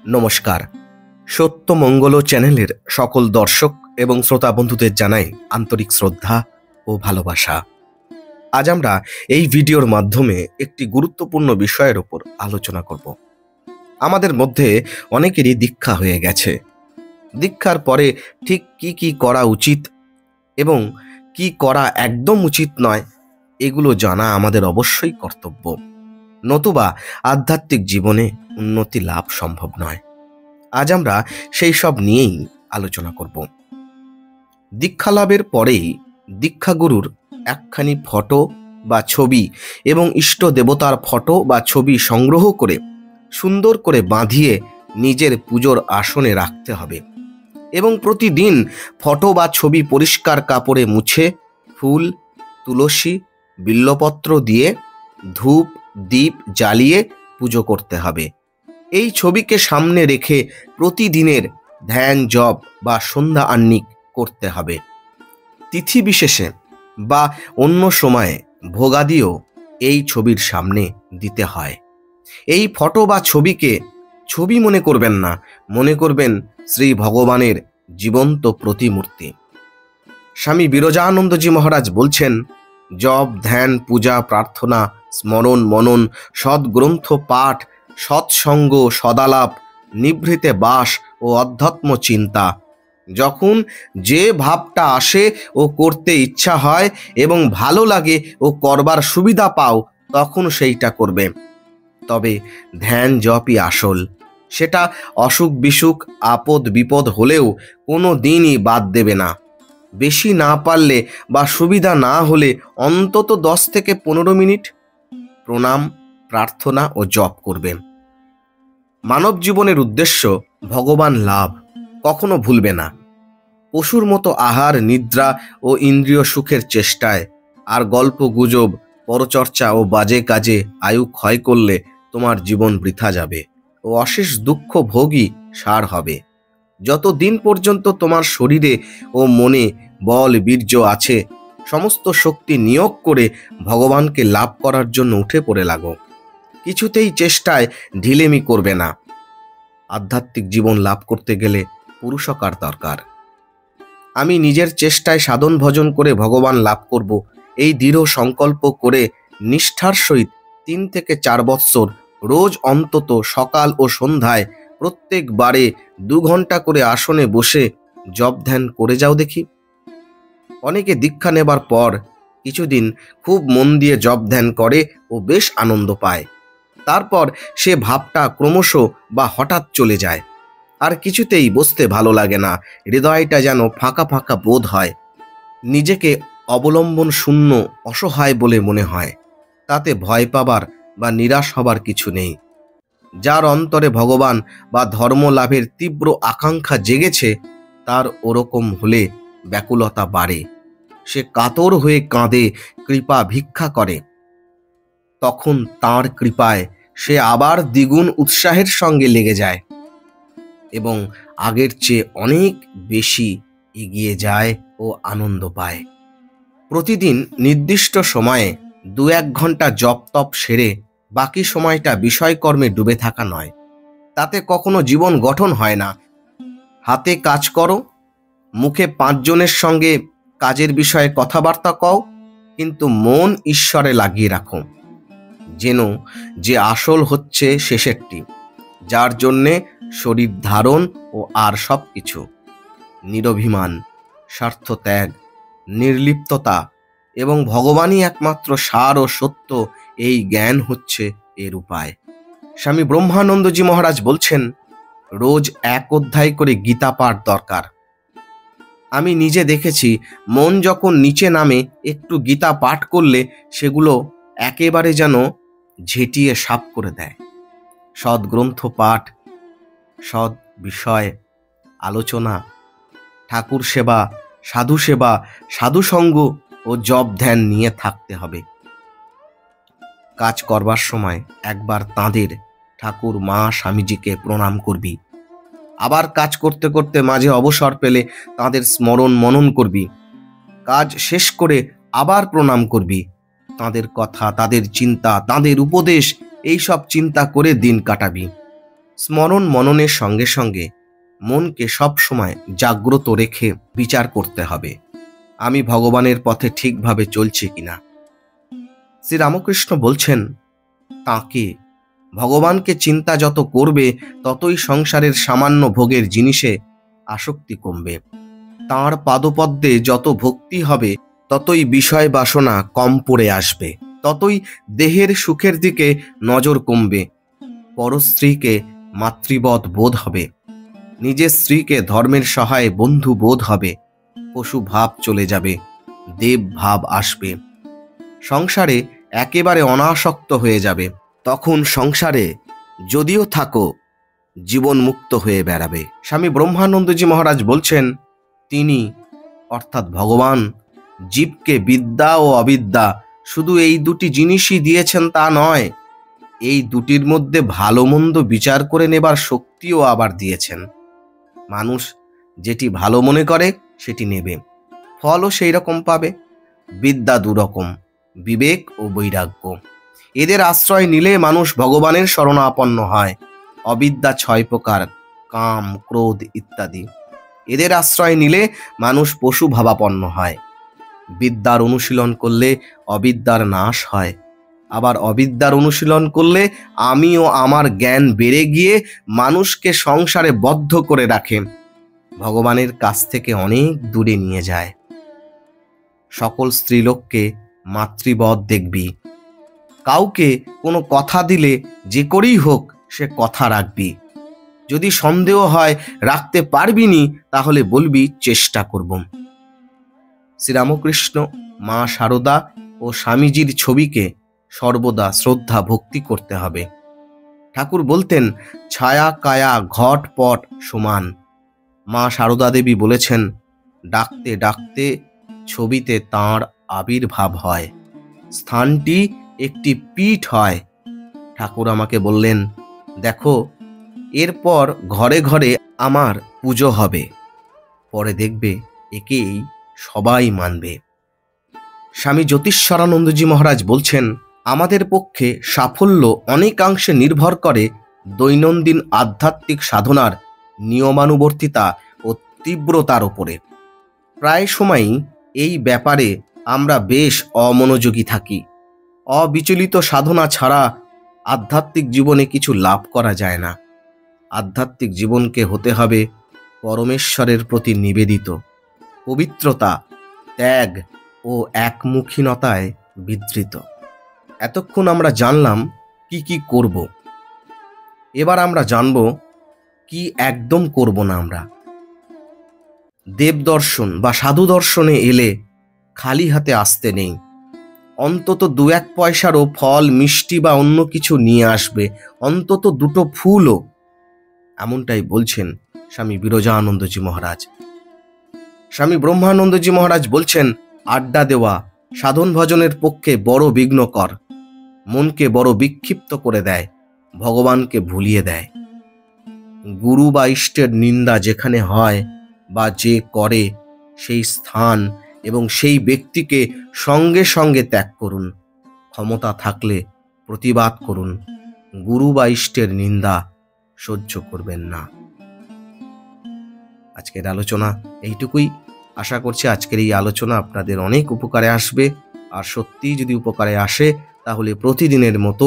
নমস্কার। সত্যমঙ্গল চ্যানেলের সকল দর্শক এবং শ্রোতা বন্ধুদের জানাই আন্তরিক শ্রদ্ধা ও ভালোবাসা। আজ আমরা এই ভিডিওর মাধ্যমে একটি গুরুত্বপূর্ণ বিষয়ের উপর আলোচনা করব। আমাদের মধ্যে অনেকেরই দীক্ষা হয়ে গেছে। দীক্ষার পরে ঠিক কি করা উচিত এবং কি করা একদম উচিত নয়, এগুলো জানা আমাদের অবশ্যই কর্তব্য। নতুবা আধ্যাত্মিক জীবনে উন্নতি লাভ সম্ভব নয়। আজ আমরা সেই সব নিয়েই আলোচনা করব। দীক্ষা লাভের পরেই দীক্ষাগুরুর একখানি ফটো বা ছবি এবং ইষ্ট দেবতার ফটো বা ছবি সংগ্রহ করে সুন্দর করে বাঁধিয়ে নিজের পুজোর আসনে রাখতে হবে এবং প্রতিদিন ফটো বা ছবি পরিষ্কার কাপড়ে মুছে ফুল, তুলসী, বিল্বপত্র দিয়ে ধূপ দীপ জ্বালিয়ে পুজো করতে হবে। এই ছবিকে সামনে রেখে প্রতিদিনের ধ্যান জপ বা সন্ধ্যা আহ্নিক করতে হবে। তিথি বিশেষে বা অন্য সময়ে ভোগাদিও এই ছবির সামনে দিতে হয়। এই ফটো বা ছবিকে ছবি মনে করবেন না, মনে করবেন শ্রী ভগবানের জীবন্ত প্রতিমূর্তি। স্বামী বিরজানন্দজি মহারাজ বলছেন, জপ ধ্যান পূজা প্রার্থনা স্মরণ মনন সদ্গ্রন্থ পাঠ সৎসঙ্গ সদালাপ নিভৃতে বাস ও অধ্যাত্ম চিন্তা, যখন যে ভাবটা আসে ও করতে ইচ্ছা হয় এবং ভালো লাগে ও করবার সুবিধা পাও, তখন সেইটা করবে। তবে ধ্যান জপই আসল। সেটা অসুখ বিসুখ আপদ বিপদ হলেও কোনো দিনই বাদ দেবে না। বেশি না পারলে বা সুবিধা না হলে অন্তত 10 থেকে 15 মিনিট প্রণাম প্রার্থনা ও জপ করবে। মানব জীবনের উদ্দেশ্য ভগবান লাভ, কখনো ভুলবে না। পশুর মতো আহার নিদ্রা ও ইন্দ্রিয় সুখের চেষ্টায় আর গল্প গুজব পরচর্চা ও বাজে কাজে আয়ু ক্ষয় করলে তোমার জীবন বৃথা যাবে ও অশেষ দুঃখ ভোগই সার হবে। যতদিন পর্যন্ত তোমার শরীরে ও মনে বল বীর্য আছে, সমস্ত শক্তি নিয়োগ করে ভগবানকে লাভ করার জন্য উঠে পড়ে লাগো। কিছুতেই চেষ্টায় ঢিলেমি করবে না। আধ্যাত্মিক জীবন লাভ করতে গেলে পুরুষকার দরকার। আমি নিজের চেষ্টায় সাধন ভজন করে ভগবান লাভ করব, এই দৃঢ় সংকল্প করে নিষ্ঠার সহিত 3 থেকে 4 বৎসর রোজ অন্তত সকাল ও সন্ধ্যায় প্রত্যেকবারে 2 ঘন্টা করে আসনে বসে জপ ধ্যান করে যাও দেখি। অনেকে দীক্ষা নেবার পর কিছুদিন খুব মন দিয়ে জপ ধ্যান করে ও বেশ আনন্দ পায়। তারপর সে ভাবটা ক্রমশ বা হঠাৎ চলে যায়, আর কিছুতেই বসতে ভালো লাগে না। হৃদয়টা যেন ফাঁকা ফাঁকা বোধ হয়। নিজেকে অবলম্বন শূন্য অসহায় বলে মনে হয়। তাতে ভয় পাবার বা নিরাশ হবার কিছু নেই। যার অন্তরে ভগবান বা ধর্ম লাভের তীব্র আকাঙ্ক্ষা জেগেছে, তার ওরকম হলে ব্যাকুলতা বাড়ে। সে কাতর হয়ে কাঁদে, কৃপা ভিক্ষা করে। তখন তাঁর কৃপায় সে আবার দ্বিগুণ উৎসাহের সঙ্গে লেগে যায় এবং আগের চেয়ে অনেক বেশি এগিয়ে যায় ও আনন্দ পায়। প্রতিদিন নির্দিষ্ট সময়ে 2-1 ঘন্টা জপ তপ সেরে বাকি সময়টা বিষয়কর্মে ডুবে থাকা নয়। তাতে কখনো জীবন গঠন হয় না। হাতে কাজ করো, মুখে 5 জনের সঙ্গে কাজের বিষয়ে কথাবার্তা কও, কিন্তু মন ঈশ্বরে লাগিয়ে রাখো। যেন যে আসল হচ্ছে শেষেরটি, যার জন্যে শরীর ধারণ ও আর সব কিছু। নিরভিমান, স্বার্থ ত্যাগ, নির্লিপ্ততা এবং ভগবানই একমাত্র সার ও সত্য, এই জ্ঞান হচ্ছে এর উপায়। স্বামী ব্রহ্মানন্দজি মহারাজ বলছেন, রোজ 1 অধ্যায় করে গীতা পাঠ দরকার। আমি নিজে দেখেছি, মন যখন নিচে নামে একটু গীতা পাঠ করলে সেগুলো একেবারে যেন ঝেঁটিয়ে সাফ করে দেয়। সদ্গ্রন্থ পাঠ, সৎ বিষয় আলোচনা, ঠাকুর সেবা, সাধুসঙ্গ ও জপ ধ্যান নিয়ে থাকতে হবে। কাজ করবার সময় একবার তাঁদের ঠাকুর মা স্বামীজিকে প্রণাম করবি। আবার কাজ করতে করতে মাঝে অবসর পেলে তাঁদের স্মরণ মনন করবি। কাজ শেষ করে আবার প্রণাম করবি। তাঁদের কথা, তাঁদের চিন্তা, তাঁদের উপদেশ, এই সব চিন্তা করে দিন কাটাবি। স্মরণ মননের সঙ্গে সঙ্গে মনকে সব সময় জাগ্রত রেখে বিচার করতে হবে আমি ভগবানের পথে ঠিকভাবে চলছি কিনা। শ্রীরামকৃষ্ণ বলছেন, তাকে ভগবানকে চিন্তা যত করবে ততই সংসারের সামান্য ভোগের জিনিসে আসক্তি কমবে। তাঁর পাদপদ্মে যত ভক্তি হবে ততই বিষয় বাসনা কম পড়ে আসবে, ততই দেহের সুখের দিকে নজর কমবে। পরস্ত্রীকে মাতৃবৎ বোধ হবে, নিজের স্ত্রীকে ধর্মের সহায় বন্ধু বোধ হবে। পশু ভাব চলে যাবে, দেব ভাব আসবে। সংসারে একেবারে অনাসক্ত হয়ে যাবে। তখন সংসারে যদিও থাকো, জীবন মুক্ত হয়ে বেড়াবে। স্বামী ব্রহ্মানন্দজি মহারাজ বলছেন, তিনি অর্থাৎ ভগবান জীবকে বিদ্যা ও অবিদ্যা শুধু এই দুটি জিনিসই দিয়েছেন তা নয়, এই দুটির মধ্যে ভালো মন্দ বিচার করে নেবার শক্তিও আবার দিয়েছেন। মানুষ যেটি ভালো মনে করে সেটি নেবে, ফলও সেই রকম পাবে। বিদ্যা দুরকম, বিবেক ও বৈরাগ্য। এদের আশ্রয় নিলে মানুষ ভগবানের শরণাপন্ন হয়। অবিদ্যা 6 প্রকার, কাম, ক্রোধ ইত্যাদি। এদের আশ্রয় নিলে মানুষ পশু ভাবাপন্ন হয়। বিদ্যার অনুশীলন করলে অবিদ্যার নাশ হয়, আবার অবিদ্যার অনুশীলন করলে আমি ও আমার জ্ঞান বেড়ে গিয়ে মানুষকে সংসারে বদ্ধ করে রাখে, ভগবানের কাছ থেকে অনেক দূরে নিয়ে যায়। সকল স্ত্রীলোককে মাতৃবৎ দেখবি। কাউকে কোনো কথা দিলে যে করেই হোক সে কথা রাখবি। যদি সন্দেহ হয় রাখতে পারবি নি, তাহলে বলবি চেষ্টা করব। শ্রীরামকৃষ্ণ, মা শারদা ও স্বামীজির ছবিকে সর্বদা শ্রদ্ধা ভক্তি করতে হবে। ঠাকুর বলতেন, ছায়া কায়া ঘট পট সমান। মা শারদা দেবী বলেছেন, ডাকতে ডাকতে ছবিতে তাঁর আবির্ভাব হয়, স্থানটি একটি পীঠ হয়। ঠাকুর আমাকে বললেন, দেখো, এরপর ঘরে ঘরে আমার পুজো হবে, পরে দেখবে একেই সবাই মানবে। স্বামী জ্যোতিষ্বরানন্দজি মহারাজ বলছেন, আমাদের পক্ষে সাফল্য অনেকাংশে নির্ভর করে দৈনন্দিন আধ্যাত্মিক সাধনার নিয়মানুবর্তিতা ও তীব্রতার উপরে। প্রায় সময়ই এই ব্যাপারে আমরা বেশ অমনোযোগী থাকি। অবিচলিত সাধনা ছাড়া আধ্যাত্মিক জীবনে কিছু লাভ করা যায় না। আধ্যাত্মিক জীবনকে হতে হবে পরমেশ্বরের প্রতি নিবেদিত, পবিত্রতা, ত্যাগ ও একমুখীনতায় বিধৃত। এতক্ষণ আমরা জানলাম কি কি করব, এবার আমরা জানব কি একদম করব না। আমরা দেবদর্শন বা সাধু দর্শনে এলে খালি হাতে আসতে নেই, অন্তত 2-1 পয়সারও ফল, মিষ্টি বা অন্য কিছু নিয়ে আসবে, অন্তত 2টো ফুলও। এমনটাই বলছেন স্বামী বিরজানন্দজি মহারাজ। স্বামী ব্রহ্মানন্দজি মহারাজ বলছেন, আড্ডা দেওয়া সাধন ভজনের পক্ষে বড় বিঘ্নকর, মনকে বড় বিক্ষিপ্ত করে দেয়, ভগবানকে ভুলিয়ে দেয়। গুরু বা ইষ্টের নিন্দা যেখানে হয় বা যে করে, সেই স্থান এবং সেই ব্যক্তিকে সঙ্গে সঙ্গে ত্যাগ করুন। ক্ষমতা থাকলে প্রতিবাদ করুন, গুরু বা ইষ্টের নিন্দা সহ্য করবেন না। আজকের আলোচনা এইটুকুই। আশা করছি আজকের এই আলোচনা আপনাদের অনেক উপকারে আসবে। আর সত্যিই যদি উপকারে আসে তাহলে প্রতিদিনের মতো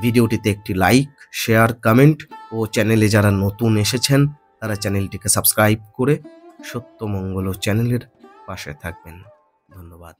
ভিডিওটিতে একটি লাইক, শেয়ার, কমেন্ট ও চ্যানেলে যারা নতুন এসেছেন তারা চ্যানেলটিকে সাবস্ক্রাইব করে সত্যমঙ্গল চ্যানেলের পাশে থাকবেন। ধন্যবাদ।